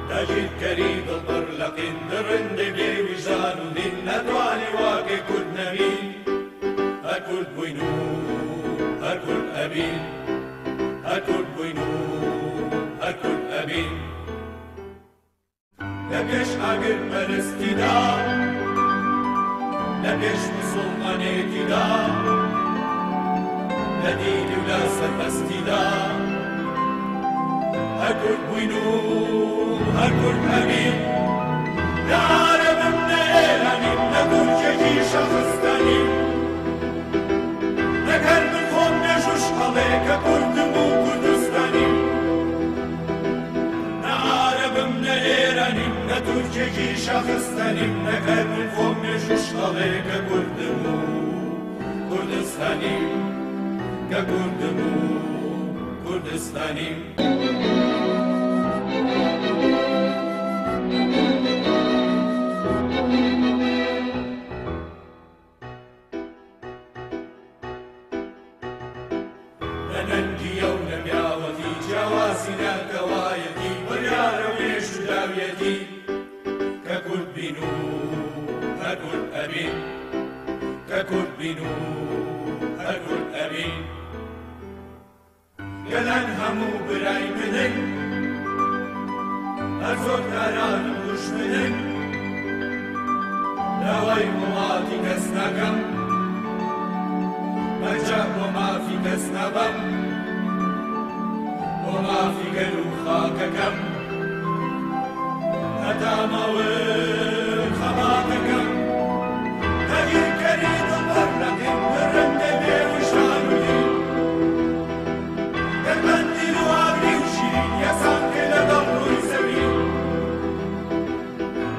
تاجر كريم البرلقين درند بي وجدان ودين نتواني واقي كرد نبين هالكرد بوينو هالكرد أبين هالكرد بوينو هالكرد أبين لبيش عقل مرستي دا لبيش مسلمانيتي دا لديني ولا سربستي دا هالكرد بوينو هالكرد أبين لا عرب من إيراني نقول جيجي شخصتاني نكر من خون نجوش عليك كرد مو كردستاني لا عرب من إيراني نقول جيجي شخصتاني نكر من خون نجوش عليك كرد مو كردستاني كرد مو كردستاني ننجي ولم يعوتي جواسنا كوايتي بريار ويش داويتي ككل بنو هكل أبين ككل بنو هكل أبين قلن همو براي منن أرزوك داران وش منن لواي مماتي كسنكم مجاب وما في كسنبم وما في قلو خاككم هتاموين خباتكم تغير كريد البرلقين برند بيو شانولين قلبندي لوابري وشيرين يسان كلا ضلو يسمين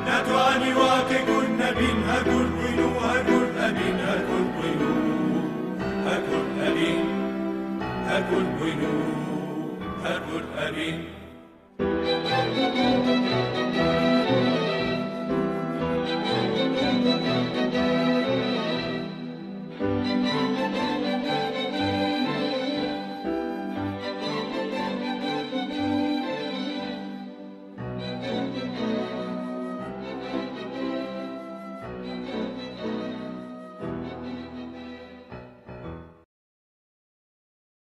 نتواني واكي قلنا بين هكول بينو هكول أبين هكول بينو هكول أبين هكول بينو هكول أبين